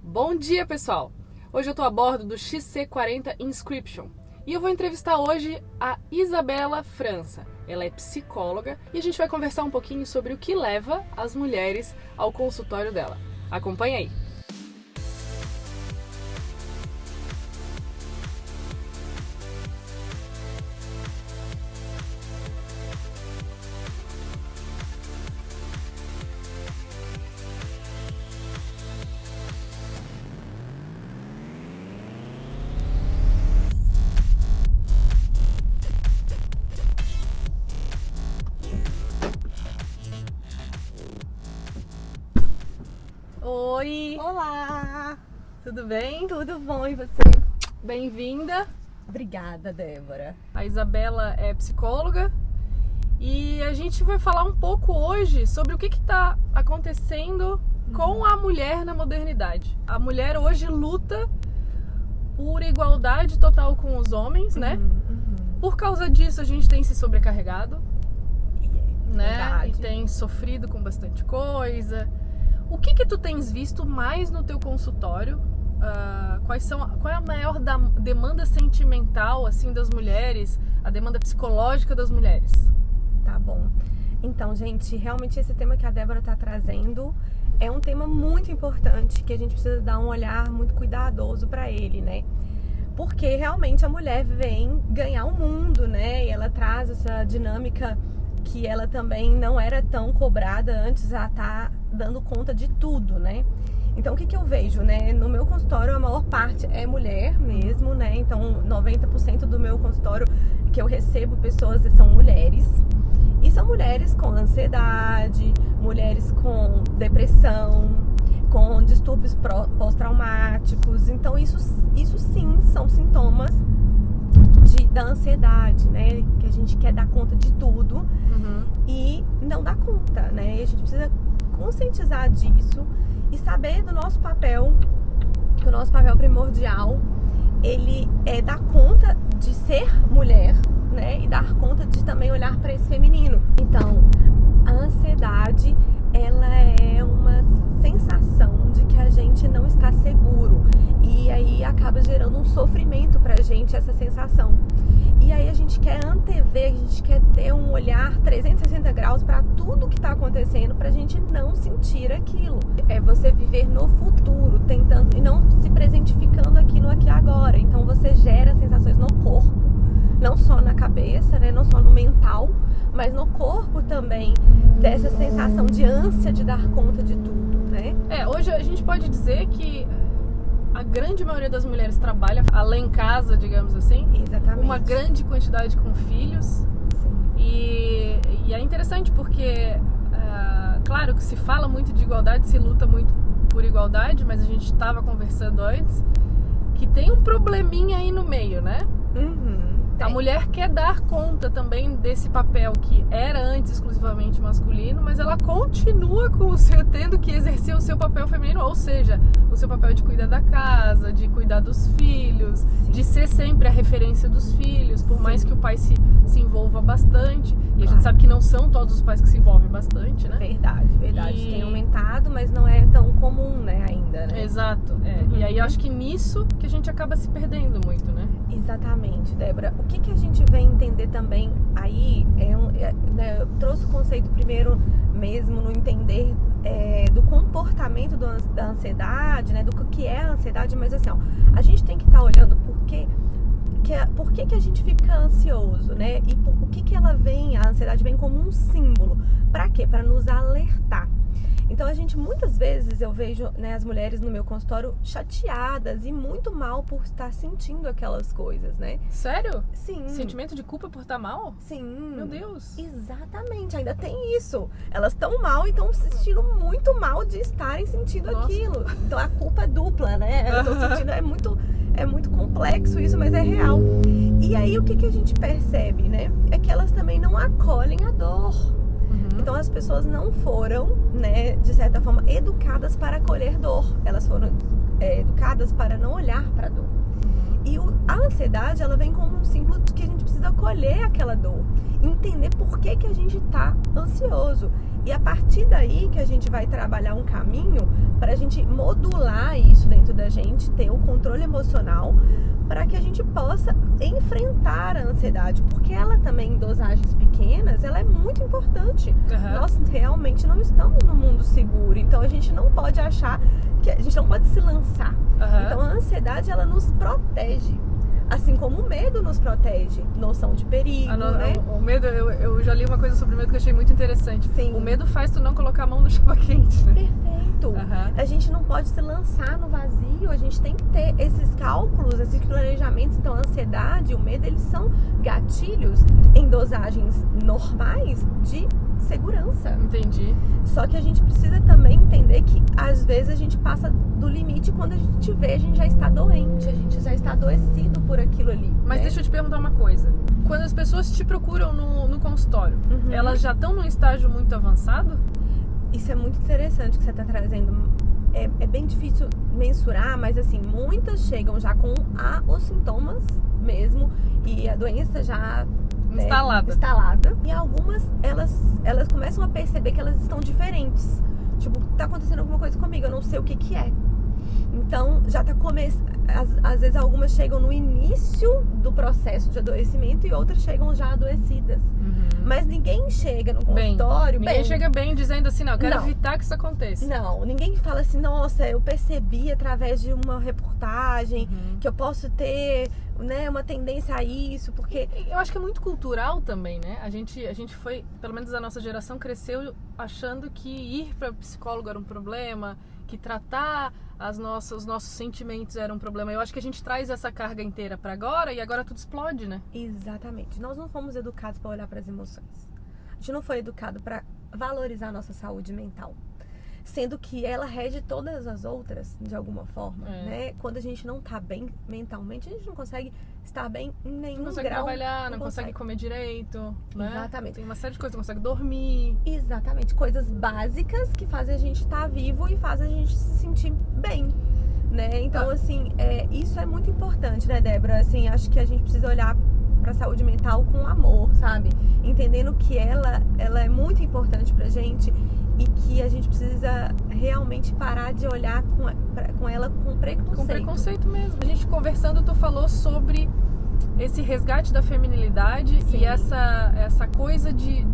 Bom dia, pessoal! Hoje eu tô a bordo do XC40 Inscription e eu vou entrevistar hoje a Isabela França. Ela é psicóloga e a gente vai conversar um pouquinho sobre o que leva as mulheres ao consultório dela. Acompanha aí! Oi! Olá! Tudo bem? Tudo bom, e você? Bem-vinda! Obrigada, Débora. A Isabela é psicóloga e a gente vai falar um pouco hoje sobre o que está acontecendo com a mulher na modernidade. A mulher hoje luta por igualdade total com os homens, né? Por causa disso a gente tem se sobrecarregado, né? Verdade. E tem sofrido com bastante coisa. O que tu tens visto mais no teu consultório? Qual é a maior demanda sentimental assim das mulheres, a demanda psicológica das mulheres? Tá bom. Então, gente, realmente esse tema que a Débora tá trazendo é um tema muito importante, que a gente precisa dar um olhar muito cuidadoso para ele, né? Porque realmente a mulher vem ganhar o mundo, né? E ela traz essa dinâmica que ela também não era tão cobrada antes, ela tá dando conta de tudo, né? Então o que eu vejo, né? No meu consultório a maior parte é mulher mesmo, né? Então 90% do meu consultório que eu recebo pessoas são mulheres. E são mulheres com ansiedade, mulheres com depressão, com distúrbios pós-traumáticos. Então isso sim são sintomas da ansiedade, né? Que a gente quer dar conta de tudo e não dá conta, né? E a gente precisa conscientizar disso e saber do nosso papel, que o nosso papel primordial, ele é dar conta de ser mulher, né? E dar conta de também olhar para esse feminino. Então, a ansiedade, ela é uma sensação de que a gente não está seguro. E aí acaba gerando um sofrimento pra gente essa sensação. E aí a gente quer antever, a gente quer ter um olhar 360 graus para tudo que tá acontecendo pra gente não sentir aquilo. É você viver no futuro, tentando e não se presentificando aqui no aqui e agora. Então você gera sensações no corpo, não só na cabeça, né, não só no mental, mas no corpo também, dessa sensação de ânsia de dar conta de tudo, né? Hoje a gente pode dizer que a grande maioria das mulheres trabalha além em casa, digamos assim. Exatamente. Uma grande quantidade com filhos. Sim. E é interessante porque, claro que se fala muito de igualdade, se luta muito por igualdade, mas a gente estava conversando antes que tem um probleminha aí no meio, né? A mulher quer dar conta também desse papel que era antes exclusivamente masculino, mas ela continua tendo que exercer o seu papel feminino, ou seja, o seu papel de cuidar da casa, de cuidar dos filhos, de ser sempre a referência dos filhos, por mais que o pai se envolva bastante. E a gente sabe que não são todos os pais que se envolvem bastante, né? Verdade. Tem aumentado, mas não é tão comum, né, ainda, né? Exato. E aí eu acho que nisso que a gente acaba se perdendo muito, né? Exatamente, Débora. O que a gente vem entender também aí, né, eu trouxe o conceito primeiro mesmo no entender do comportamento da ansiedade, né, do que é a ansiedade, mas assim, ó, a gente tem que estar olhando por que a gente fica ansioso, né? E o que ela vem, a ansiedade vem como um símbolo. Para quê? Para nos alertar. Então muitas vezes eu vejo, né, as mulheres no meu consultório chateadas e muito mal por estar sentindo aquelas coisas, né? Sério? Sim. Sentimento de culpa por estar mal? Sim. Meu Deus. Exatamente, ainda tem isso. Elas estão mal e estão se sentindo muito mal de estarem sentindo aquilo. Então a culpa é dupla, né? Eu tô sentindo, é muito complexo isso, mas é real. E aí o que a gente percebe, né? É que elas também não acolhem a dor. Então as pessoas não foram, né, de certa forma, educadas para acolher dor. Elas foram educadas para não olhar para a dor. E a ansiedade, ela vem como um símbolo de que a gente precisa acolher aquela dor, entender por que a gente está ansioso. E a partir daí que a gente vai trabalhar um caminho para a gente modular isso dentro da gente ter o controle emocional para que a gente possa enfrentar a ansiedade, porque ela também, em dosagens pequenas, ela é muito importante. Nós realmente não estamos no mundo seguro, então a gente não pode achar que a gente não pode se lançar. Então a ansiedade, ela nos protege. Assim como o medo nos protege, noção de perigo, né? O medo, eu já li uma coisa sobre o medo que eu achei muito interessante. Sim. O medo faz tu não colocar a mão no chuva quente, né? Perfeito. A gente não pode se lançar no vazio, a gente tem que ter esses cálculos, esses planejamentos. Então a ansiedade e o medo, eles são gatilhos em dosagens normais de segurança. Entendi. Só que a gente precisa também entender que às vezes a gente passa do limite, quando a gente vê, a gente já está doente, a gente já está adoecido por aquilo ali. Mas né? Deixa eu te perguntar uma coisa. Quando as pessoas te procuram no consultório, elas já estão num estágio muito avançado? Isso é muito interessante que você está trazendo. É bem difícil mensurar, mas assim, muitas chegam já com os sintomas mesmo e a doença já instalada. E algumas, elas começam a perceber que elas estão diferentes. Tipo, tá acontecendo alguma coisa comigo, eu não sei o que é. Então, já tá começando. Às vezes algumas chegam no início do processo de adoecimento e outras chegam já adoecidas. Mas ninguém chega no consultório ninguém chega bem dizendo assim, não, eu quero evitar que isso aconteça. Não, ninguém fala assim, nossa, eu percebi através de uma reportagem que eu posso ter, né, uma tendência a isso, porque... Eu acho que é muito cultural também, né? A gente foi, pelo menos a nossa geração cresceu achando que ir para psicólogo era um problema, que tratar os nossos sentimentos era um problema. Eu acho que a gente traz essa carga inteira para agora e agora tudo explode, né? Exatamente. Nós não fomos educados para olhar para as emoções. A gente não foi educado para valorizar a nossa saúde mental. Sendo que ela rege todas as outras, de alguma forma, né? Quando a gente não tá bem mentalmente, a gente não consegue estar bem em nenhum grau. Não consegue trabalhar, não consegue comer direito, né? Exatamente. Tem uma série de coisas, não consegue dormir. Exatamente. Coisas básicas que fazem a gente estar vivo e fazem a gente se sentir bem, né? Então, assim, isso é muito importante, né, Débora? Assim, acho que a gente precisa olhar pra saúde mental com amor, sabe? Entendendo que ela é muito importante pra gente e que a gente precisa realmente parar de olhar com ela com preconceito. Com preconceito mesmo. A gente conversando, tu falou sobre esse resgate da feminilidade. Sim. E essa coisa de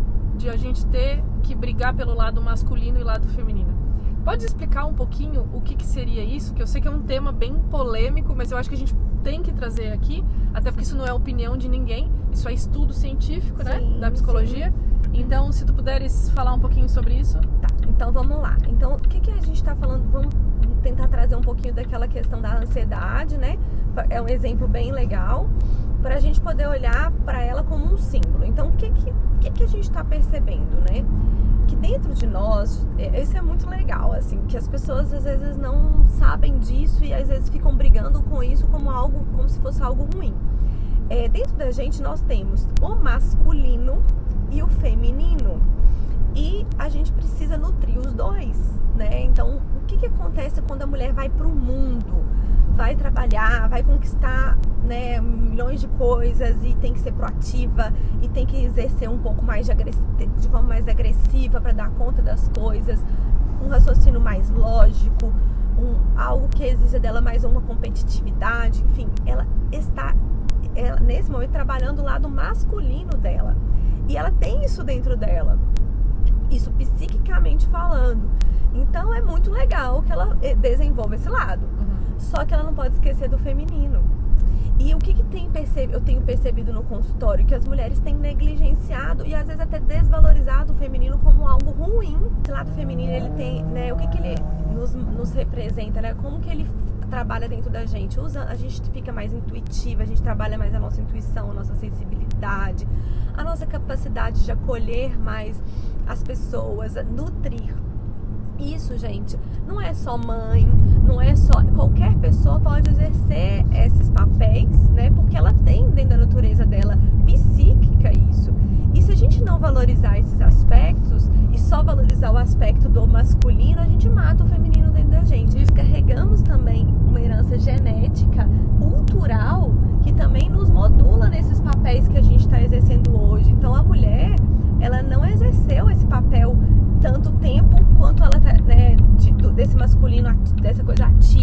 a gente ter que brigar pelo lado masculino e lado feminino. Pode explicar um pouquinho o que seria isso? Que eu sei que é um tema bem polêmico, mas eu acho que a gente tem que trazer aqui, até porque isso não é opinião de ninguém, isso é estudo científico, né, da psicologia. Sim. Então, se tu puderes falar um pouquinho sobre isso. Tá, então vamos lá. Então, o que a gente tá falando? Vamos tentar trazer um pouquinho daquela questão da ansiedade, né? É um exemplo bem legal, para a gente poder olhar para ela como um símbolo. Então, o que a gente tá percebendo, né? Que dentro de nós, isso é muito legal, assim, que as pessoas às vezes não sabem disso e às vezes ficam brigando com isso como se fosse algo ruim. Dentro da gente nós temos o masculino e o feminino e a gente precisa nutrir os dois, né? Então, o que acontece quando a mulher vai pro mundo, vai trabalhar, vai conquistar, né, milhões de coisas e tem que ser proativa e tem que exercer um pouco mais de forma mais agressiva para dar conta das coisas, um raciocínio mais lógico, algo que exija dela mais uma competitividade, enfim, ela está nesse momento trabalhando o lado masculino dela e ela tem isso dentro dela, isso psiquicamente falando. Então é muito legal que ela desenvolva esse lado. Só que ela não pode esquecer do feminino. E o que eu tenho percebido no consultório? Que as mulheres têm negligenciado e às vezes até desvalorizado o feminino como algo ruim. Esse lado feminino, ele tem, né? O que ele nos representa, né? Como que ele trabalha dentro da gente? A gente fica mais intuitiva, a gente trabalha mais a nossa intuição, a nossa sensibilidade, a nossa capacidade de acolher mais as pessoas, nutrir. Isso, gente, não é só mãe, não é só... Qualquer pessoa pode exercer esses papéis, né? Porque ela tem dentro da natureza dela psíquica isso. E se a gente não valorizar esses aspectos e só valorizar o aspecto do masculino, a gente mata o feminino dentro da gente. Nós carregamos também uma herança genética, cultural, que também nos modula nesses papéis que a gente está exercendo hoje. Então a mulher, ela não exerceu esse papel tanto tempo quanto ela tá, né, desse masculino, dessa coisa ativa.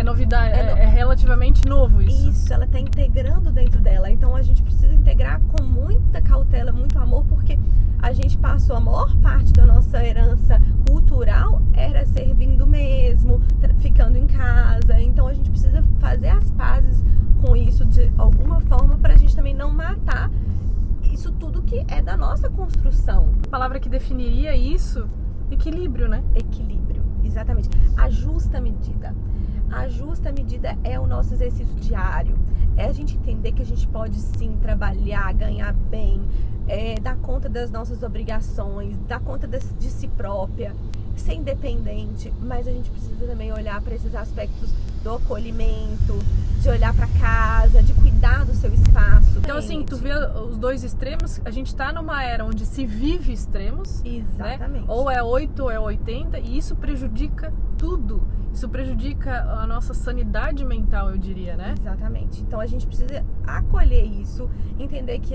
É novidade, é relativamente novo isso. Isso, ela tá integrando dentro dela. Então a gente precisa integrar com muita cautela, muito amor, porque a gente passou a maior parte da nossa herança cultural era servindo mesmo, ficando em casa. Então a gente precisa fazer as pazes com isso de alguma forma pra gente também não matar isso tudo que é da nossa construção. A palavra que definiria isso, equilíbrio, né? Equilíbrio, exatamente. A justa medida. A justa medida é o nosso exercício diário. É a gente entender que a gente pode sim trabalhar, ganhar bem, dar conta das nossas obrigações, dar conta de si própria, ser independente, mas a gente precisa também olhar para esses aspectos do acolhimento, de olhar para casa, de cuidar do seu espaço. Então assim, tu vê os dois extremos, a gente tá numa era onde se vive extremos, exatamente, né? Ou é 8 ou é 80, e isso prejudica tudo. Isso prejudica a nossa sanidade mental, eu diria, né? Exatamente. Então a gente precisa acolher isso, entender que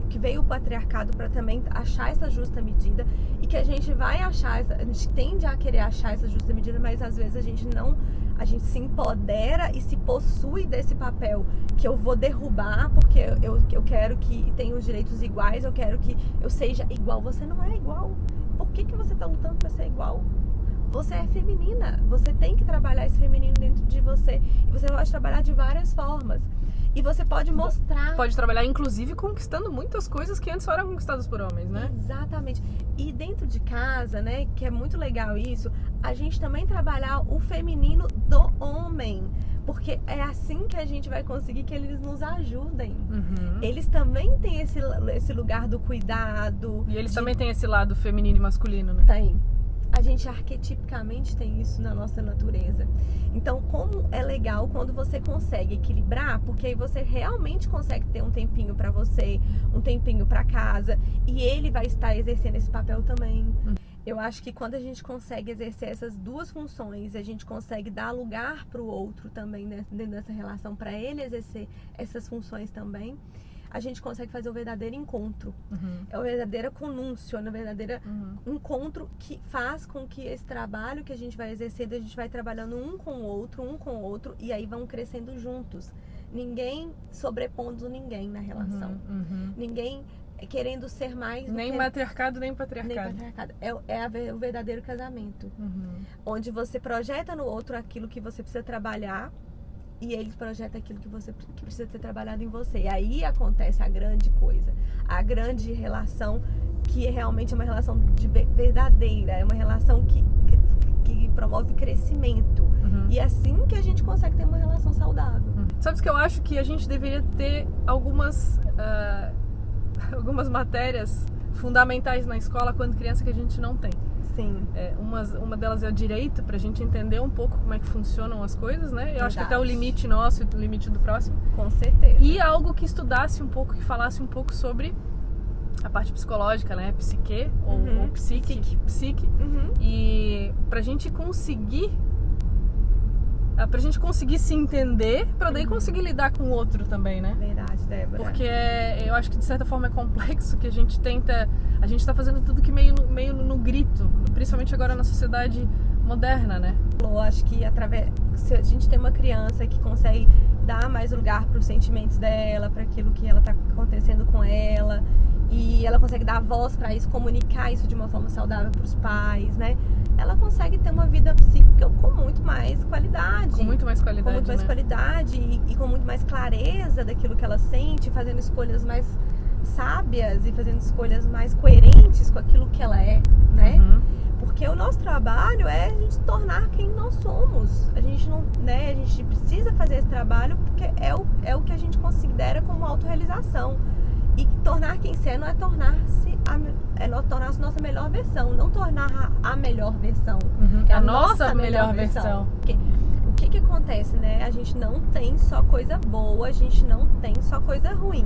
que veio o patriarcado para também achar essa justa medida, e que a gente vai achar, a gente tende a querer achar essa justa medida, mas às vezes a gente se empodera e se possui desse papel que eu vou derrubar porque eu quero que tenha os direitos iguais, eu quero que eu seja igual. Você não é igual. Por que você tá lutando para ser igual? Você é feminina, você tem que trabalhar esse feminino dentro de você, e você pode trabalhar de várias formas. E você pode mostrar... Pode trabalhar, inclusive, conquistando muitas coisas que antes só eram conquistadas por homens, né? Exatamente. E dentro de casa, né, que é muito legal isso, a gente também trabalhar o feminino do homem. Porque é assim que a gente vai conseguir que eles nos ajudem. Uhum. Eles também têm esse lugar do cuidado. E eles também têm esse lado feminino e masculino, né? Tem. A gente arquetipicamente tem isso na nossa natureza. Então, como é legal quando você consegue equilibrar, porque aí você realmente consegue ter um tempinho pra você, um tempinho pra casa, e ele vai estar exercendo esse papel também. Eu acho que quando a gente consegue exercer essas duas funções, a gente consegue dar lugar pro outro também, né, dentro dessa relação, pra ele exercer essas funções também, a gente consegue fazer o verdadeiro encontro. Uhum. É o verdadeiro conúncio, é o verdadeiro encontro que faz com que esse trabalho que a gente vai exercendo, a gente vai trabalhando um com o outro, e aí vão crescendo juntos. Ninguém sobrepondo ninguém na relação. Ninguém querendo ser mais... Nem matriarcado, nem patriarcado. Nem patriarcado. É o verdadeiro casamento. Onde você projeta no outro aquilo que você precisa trabalhar, e ele projeta aquilo que precisa ser trabalhado em você. E aí acontece a grande coisa, a grande relação, que realmente é uma relação verdadeira, é uma relação que promove crescimento. E é assim que a gente consegue ter uma relação saudável. Sabes que eu acho que a gente deveria ter algumas matérias fundamentais na escola quando criança que a gente não tem. Sim. Uma delas é o direito, pra gente entender um pouco como é que funcionam as coisas, né? Eu Verdade. acho que até o limite nosso e o limite do próximo. Com certeza. E algo que estudasse um pouco, que falasse um pouco sobre a parte psicológica, né? Psique ou psique. E pra gente conseguir se entender, pra daí conseguir lidar com o outro também, né? Verdade, Débora. Porque eu acho que de certa forma é complexo, que a gente tá fazendo tudo que meio no grito, principalmente agora na sociedade moderna, né? Eu acho que se a gente tem uma criança que consegue dar mais lugar para os sentimentos dela, para aquilo que ela tá acontecendo com ela, e ela consegue dar voz para isso, comunicar isso de uma forma saudável para os pais, né? Ela consegue ter uma vida psíquica com muito mais qualidade. Com muito mais qualidade, com muito mais qualidade e com muito mais clareza daquilo que ela sente, fazendo escolhas mais sábias e fazendo escolhas mais coerentes com aquilo que ela é, né? Porque o nosso trabalho é a gente se tornar quem nós somos. A gente não, né? A gente precisa fazer esse trabalho porque é o que a gente considera como autorrealização. E tornar quem você é não é tornar-se tornar-se nossa melhor versão, não tornar a melhor versão. É a nossa melhor versão. Porque o que acontece, né? A gente não tem só coisa boa, a gente não tem só coisa ruim.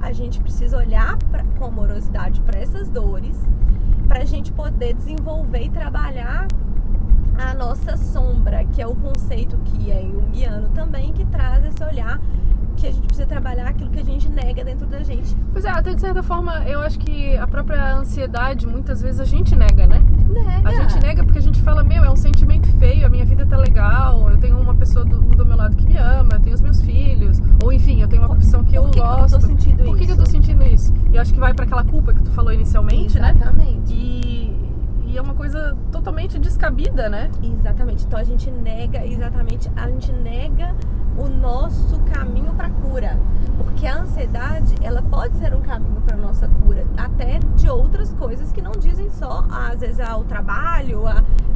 A gente precisa olhar com amorosidade para essas dores, para a gente poder desenvolver e trabalhar a nossa sombra, que é o conceito que é junguiano também, que traz esse olhar que a gente precisa trabalhar aquilo que a gente nega dentro da gente. Pois é, até de certa forma, eu acho que a própria ansiedade, muitas vezes a gente nega, né? Nega. A gente nega porque a gente fala, é um sentimento feio, a minha vida tá legal, eu tenho uma pessoa do inicialmente, Exatamente. né? E é uma coisa totalmente descabida, né? Exatamente. Então a gente nega o nosso caminho para cura, porque a ansiedade, ela pode ser um caminho para nossa cura, até de outras coisas que não dizem só, às vezes, ao trabalho,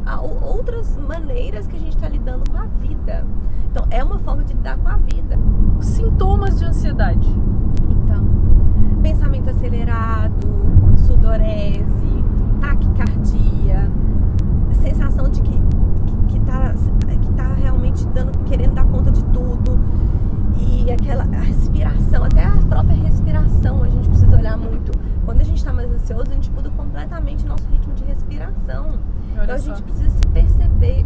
a outras maneiras que a gente está lidando com a vida. Então é uma forma de lidar com a vida. Sintomas de ansiedade. Então, pensamento acelerado, sudorese, taquicardia, sensação de que tá realmente querendo dar conta de tudo, e aquela respiração, até a própria respiração a gente precisa olhar muito. Quando a gente tá mais ansioso, a gente muda completamente o nosso ritmo de respiração. Então a gente precisa se perceber,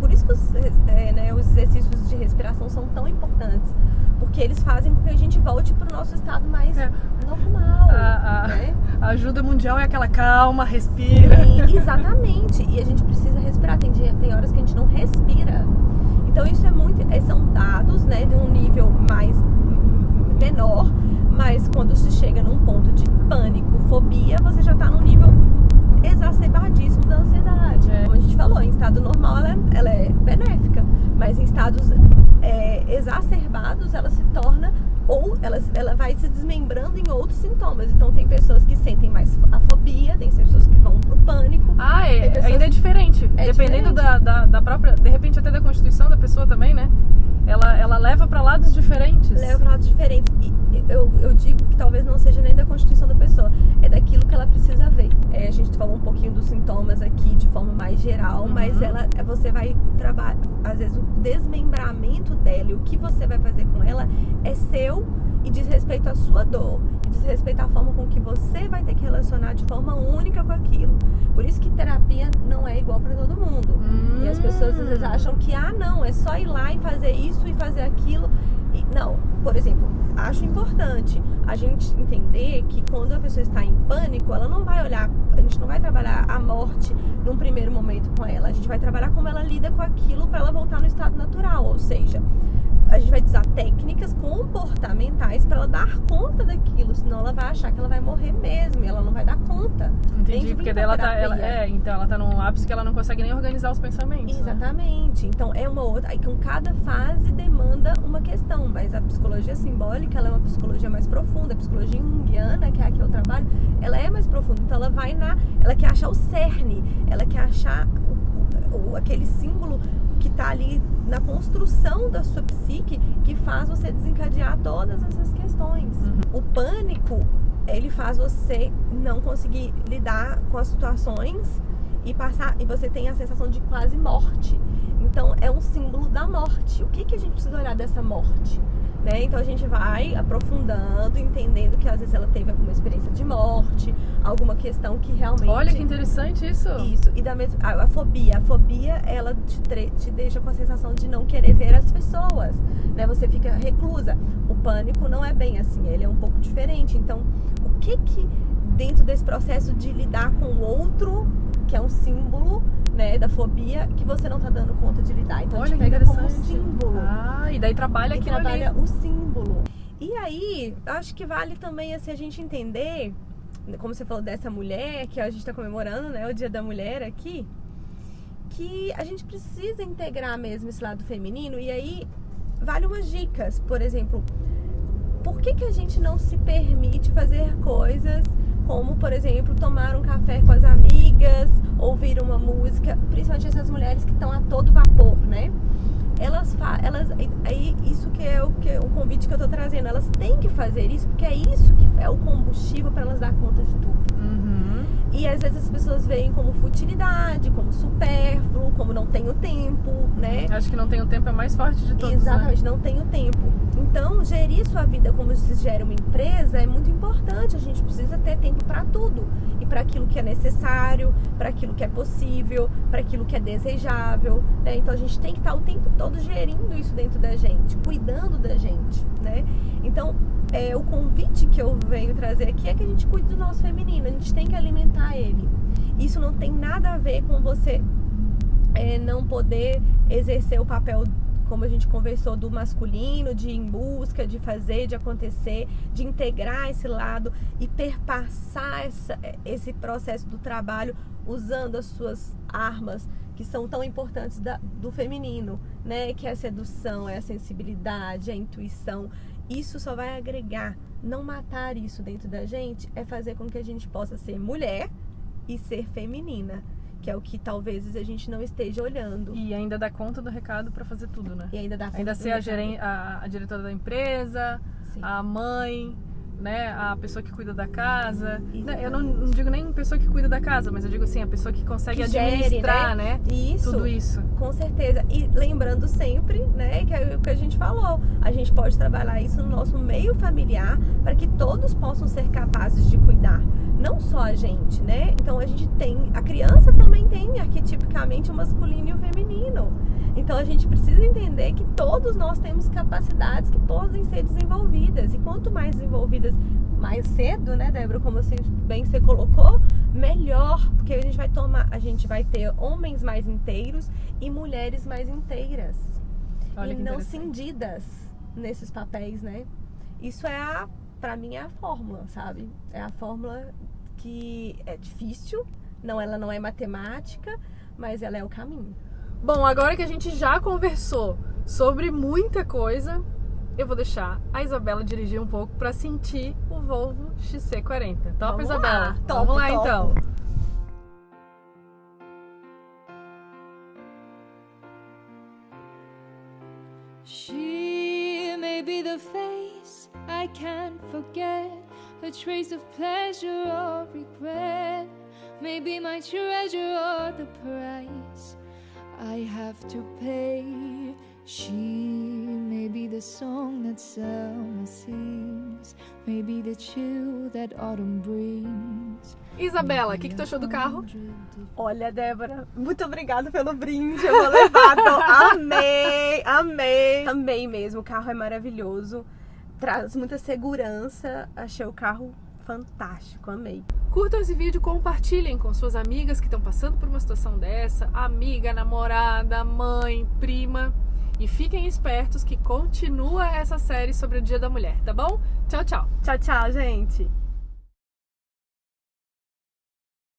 por isso que os exercícios de respiração são tão importantes, porque eles fazem com que a gente volte pro nosso estado mais normal. Né? A ajuda mundial é aquela calma, respira. Sim, exatamente. E a gente precisa respirar. Tem horas que a gente não respira. Então isso são dados, né, de um nível mais menor, mas quando se chega num ponto de pânico, fobia, você já tá num nível exacerbadíssimo da ansiedade. Como a gente falou, em estado normal ela é benéfica, mas em estados exacerbados ela se torna, ou ela vai se desmembrando em outros sintomas. Então tem pessoas que sentem mais a fobia, tem pessoas que vão pro pânico. Ainda é diferente. Dependendo da própria, de repente até da constituição da pessoa também, né? Ela leva pra lados diferentes. Leva pra lados diferentes. E eu digo que talvez não seja nem da constituição da pessoa, é daquilo que ela precisa ver. A gente falou um pouquinho dos sintomas aqui de forma mais geral, mas você vai trabalhar, às vezes, o desmembramento dela e o que você vai fazer com ela é seu e diz respeito à sua dor, e diz respeito à forma com que você vai ter que relacionar de forma única com aquilo. Por isso que terapia não é igual para todo mundo. E as pessoas às vezes acham que, não, é só ir lá e fazer isso e fazer aquilo. Não, por exemplo, acho importante a gente entender que quando a pessoa está em pânico, ela não vai olhar, a gente não vai trabalhar a morte num primeiro momento com ela, a gente vai trabalhar como ela lida com aquilo para ela voltar no estado natural, ou seja, a gente vai usar técnicas comportamentais para ela dar conta daquilo, senão ela vai achar que ela vai morrer mesmo, e ela não vai dar conta. Entendi, porque daí então ela tá num ápice que ela não consegue nem organizar os pensamentos. Exatamente. Né? Então é uma outra. Então cada fase demanda uma questão, mas a psicologia simbólica, ela é uma psicologia mais profunda. A psicologia junguiana, que é a que eu trabalho, ela é mais profunda. Então ela quer achar o cerne, ela quer achar aquele símbolo que tá ali na construção da sua psique, que faz você desencadear todas essas questões. O pânico, ele faz você não conseguir lidar com as situações e você tem a sensação de quase morte. Então é um símbolo da morte. O que a gente precisa olhar dessa morte? Né? Então a gente vai aprofundando, entendendo que às vezes ela teve alguma experiência de morte, alguma questão que realmente... Olha que interessante isso! Isso, e a fobia ela te deixa com a sensação de não querer ver as pessoas, né? Você fica reclusa. O pânico não é bem assim, ele é um pouco diferente. Então, o que dentro desse processo de lidar com o outro, que é um símbolo, né, da fobia, que você não tá dando conta de lidar. Então a gente pega como símbolo. E daí trabalha aquilo ali. Trabalha o símbolo. E aí, acho que vale também assim, a gente entender, como você falou dessa mulher, que a gente tá comemorando, né, o Dia da Mulher aqui, que a gente precisa integrar mesmo esse lado feminino. E aí, vale umas dicas. Por exemplo, por que a gente não se permite fazer coisas como, por exemplo, tomar um café com as amigas, ouvir uma música, principalmente essas mulheres que estão a todo vapor, né? Isso que é o convite que eu tô trazendo, elas têm que fazer isso, porque é isso que é o combustível para elas dar conta de tudo. E às vezes as pessoas veem como futilidade, como supérfluo, como não tenho tempo, né? Acho que não tenho tempo é mais forte de todos. Exatamente, né? Não tenho tempo. Então, gerir sua vida como se gera uma empresa é muito importante. A gente precisa ter tempo para tudo. E para aquilo que é necessário, para aquilo que é possível, para aquilo que é desejável, né? Então a gente tem que estar o tempo todo gerindo isso dentro da gente, cuidando da gente, né? Então, o convite que eu venho trazer aqui é que a gente cuide do nosso feminino, a gente tem que alimentar ele. Isso não tem nada a ver com você não poder exercer o papel como a gente conversou, do masculino, de ir em busca, de fazer, de acontecer, de integrar esse lado e perpassar esse processo do trabalho usando as suas armas, que são tão importantes do feminino, né? Que é a sedução, é a sensibilidade, é a intuição. Isso só vai agregar. Não matar isso dentro da gente é fazer com que a gente possa ser mulher e ser feminina, que é o que talvez a gente não esteja olhando. E ainda dá conta do recado para fazer tudo, né? E ainda dá conta ainda ser a diretora da empresa, sim, a mãe, né? A pessoa que cuida da casa. Eu não digo nem pessoa que cuida da casa, mas eu digo assim, a pessoa que consegue administrar, né? Isso, tudo isso. Com certeza. E lembrando sempre, né, que é o que a gente falou, a gente pode trabalhar isso no nosso meio familiar para que todos possam ser capazes de cuidar. Não só a gente, né? Então a criança também tem arquetipicamente o masculino e o feminino. Então a gente precisa entender que todos nós temos capacidades que podem ser desenvolvidas. E quanto mais desenvolvidas mais cedo, né, Débora, como você bem colocou, melhor, porque a gente vai ter homens mais inteiros e mulheres mais inteiras. Olha, e não cindidas nesses papéis, né? Isso pra mim é a fórmula, sabe? É a fórmula que é difícil, ela não é matemática, mas ela é o caminho. Bom, agora que a gente já conversou sobre muita coisa, eu vou deixar a Isabela dirigir um pouco para sentir o Volvo XC40. Top, vamos Isabela? Lá. Vamos lá, então. She may be the face I can't forget, a trace of pleasure or regret, maybe my treasure or the price I have to pay. She may be the song that summer sings, maybe the chill that autumn brings. Isabela, o que tu achou do carro? Olha, Débora, muito obrigada pelo brinde, eu vou levar. Amei mesmo, o carro é maravilhoso, traz muita segurança, achei o carro fantástico, amei. Curtam esse vídeo, compartilhem com suas amigas que estão passando por uma situação dessa, amiga, namorada, mãe, prima, e fiquem espertos que continua essa série sobre o Dia da Mulher, tá bom? Tchau, tchau. Tchau, gente.